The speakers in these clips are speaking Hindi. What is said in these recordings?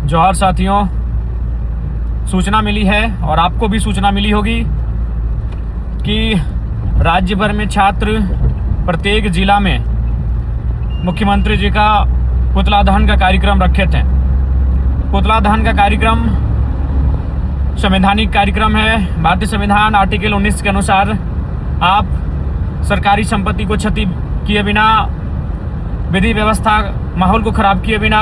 जोहार साथियों, सूचना मिली है और आपको भी सूचना मिली होगी कि राज्य भर में छात्र प्रत्येक जिला में मुख्यमंत्री जी का पुतला दहन का कार्यक्रम रखे थे। पुतला दहन का कार्यक्रम संवैधानिक कार्यक्रम है। भारतीय संविधान आर्टिकल 19 के अनुसार आप सरकारी संपत्ति को क्षति किए बिना, विधि व्यवस्था माहौल को खराब किए बिना,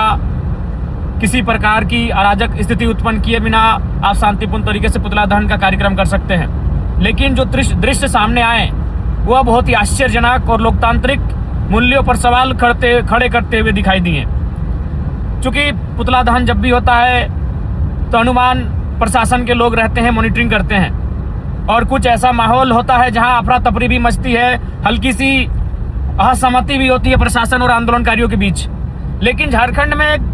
किसी प्रकार की अराजक स्थिति उत्पन्न किए बिना आप शांतिपूर्ण तरीके से पुतला दहन का कार्यक्रम कर सकते हैं। लेकिन जो दृश्य सामने आए वह बहुत ही आश्चर्यजनक और लोकतांत्रिक मूल्यों पर सवाल खड़े करते हुए दिखाई दिए। चूंकि पुतला दहन जब भी होता है तो अनुमान प्रशासन के लोग रहते हैं, मॉनिटरिंग करते हैं, और कुछ ऐसा माहौल होता है जहां अफरा तफरी भी मचती है, हल्की सी असहमति भी होती है प्रशासन और आंदोलनकारियों के बीच। लेकिन झारखंड में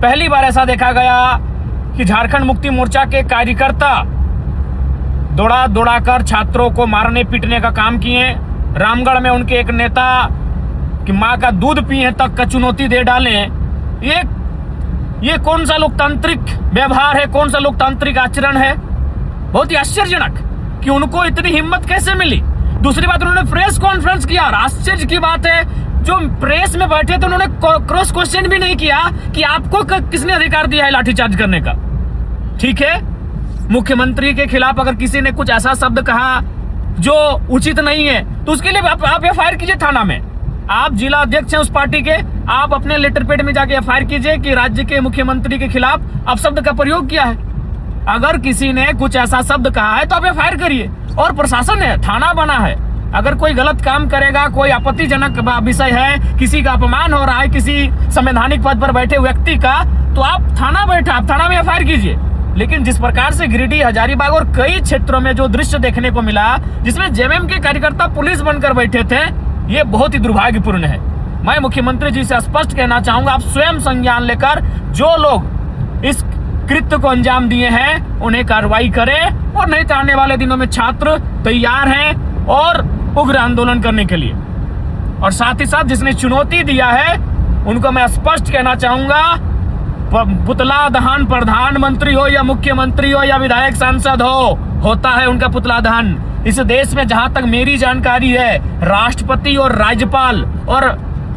पहली बार ऐसा देखा गया कि झारखंड मुक्ति मोर्चा के कार्यकर्ता दौड़ा कर छात्रों को मारने पीटने का काम किए। रामगढ़ में उनके एक नेता कि माँ का दूध पिए तक का चुनौती दे डालें। ये कौन सा लोकतांत्रिक व्यवहार है, कौन सा लोकतांत्रिक आचरण है? बहुत ही आश्चर्यजनक कि उनको इतनी हिम्मत कैसे मिली। दूसरी बात, उन्होंने प्रेस कॉन्फ्रेंस किया। आश्चर्य की बात है, जो प्रेस में बैठे थे उन्होंने क्रॉस क्वेश्चन भी नहीं किया कि आपको किसने अधिकार दिया है लाठीचार्ज करने का। ठीक है, मुख्यमंत्री के खिलाफ अगर किसी ने कुछ ऐसा शब्द कहा जो उचित नहीं है तो उसके लिए आप एफआईआर कीजिए थाना में। आप जिला अध्यक्ष हैं उस पार्टी के, आप अपने लेटर पेड में जाके एफआईआर कीजिए कि राज्य के मुख्यमंत्री के खिलाफ अपशब्द का प्रयोग किया है। अगर किसी ने कुछ ऐसा शब्द कहा है तो आप एफआईआर करिए। और प्रशासन है, थाना बना है, अगर कोई गलत काम करेगा, कोई आपत्तिजनक विषय है, किसी का अपमान हो रहा है किसी संवैधानिक पद पर बैठे व्यक्ति का, तो आप थाना में एफआईआर कीजिए। लेकिन जिस प्रकार से गिरिडीह, हजारीबाग और कई क्षेत्रों में जो दृश्य देखने को मिला जिसमें जेएमएम के कार्यकर्ता पुलिस बनकर बैठे थे, ये बहुत ही दुर्भाग्यपूर्ण है। मैं मुख्यमंत्री जी से स्पष्ट कहना चाहूंगा, आप स्वयं संज्ञान लेकर जो लोग इस कृत्य को अंजाम दिए हैं उन्हें कार्रवाई करें, और नहीं तो आने वाले दिनों में छात्र तैयार हैं और उग्र आंदोलन करने के लिए। और साथ ही साथ जिसने चुनौती दिया है उनको मैं स्पष्ट कहना चाहूंगा, पुतला दहन प्रधानमंत्री हो या मुख्यमंत्री हो या विधायक सांसद हो, होता है उनका पुतला दहन। इस देश में जहां तक मेरी जानकारी है, राष्ट्रपति और राज्यपाल और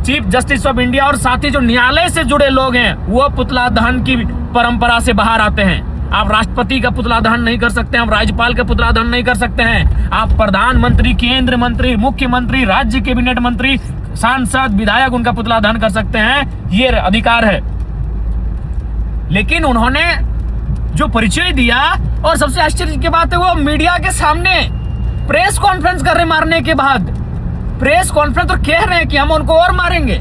चीफ जस्टिस ऑफ इंडिया और साथ ही जो न्यायालय से जुड़े लोग हैं वो पुतला दहन की परंपरा से बाहर आते हैं। आप राष्ट्रपति का पुतला दहन नहीं कर सकते हैं, आप राज्यपाल का पुतला दहन नहीं कर सकते हैं। आप प्रधानमंत्री, केंद्र मंत्री, मुख्यमंत्री, राज्य कैबिनेट मंत्री, सांसद, विधायक उनका पुतला दहन कर सकते हैं, ये अधिकार है। लेकिन उन्होंने जो परिचय दिया, और सबसे आश्चर्य की बात है वो मीडिया के सामने प्रेस कॉन्फ्रेंस कर रहे, मारने के बाद प्रेस कॉन्फ्रेंस और कह रहे हैं कि हम उनको और मारेंगे।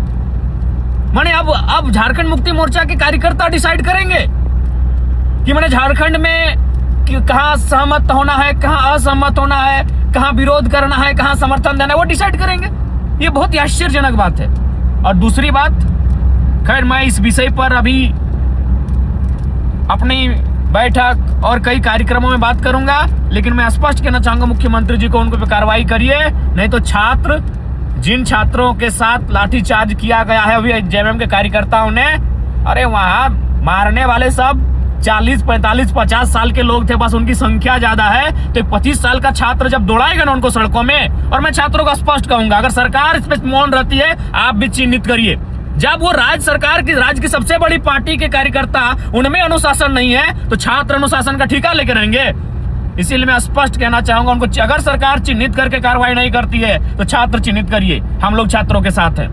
माने अब झारखंड मुक्ति मोर्चा के कार्यकर्ता डिसाइड करेंगे कि मैंने झारखंड में कहां सहमत होना है, कहां असहमत होना है, कहां विरोध करना है, कहां समर्थन देना है, वो डिसाइड करेंगे। ये बहुत ही आश्चर्यजनक बात है। और दूसरी बात, खैर मैं इस विषय पर अभी अपनी बैठक और कई कार्यक्रमों में बात करूंगा, लेकिन मैं स्पष्ट कहना चाहूंगा मुख्यमंत्री जी को, उनको पे कार्रवाई करिए, नहीं तो जिन छात्रों के साथ लाठीचार्ज किया गया है अभी जेएमएम के कार्यकर्ताओं ने, अरे वहां मारने वाले सब 40, 45, 50 साल के लोग थे, बस उनकी संख्या ज्यादा है। तो 25 साल का छात्र जब दौड़ाएगा ना उनको सड़कों में, और मैं छात्रों को स्पष्ट कहूंगा, अगर सरकार इस पे मौन रहती है आप भी चिन्हित करिए। जब वो राज्य की सबसे बड़ी पार्टी के कार्यकर्ता, उनमें अनुशासन नहीं है तो छात्र अनुशासन का ठेका लेके रहेंगे। इसीलिए मैं स्पष्ट कहना चाहूंगा उनको, अगर सरकार चिन्हित करके कार्रवाई नहीं करती है तो छात्र चिन्हित करिए, हम लोग छात्रों के साथ हैं।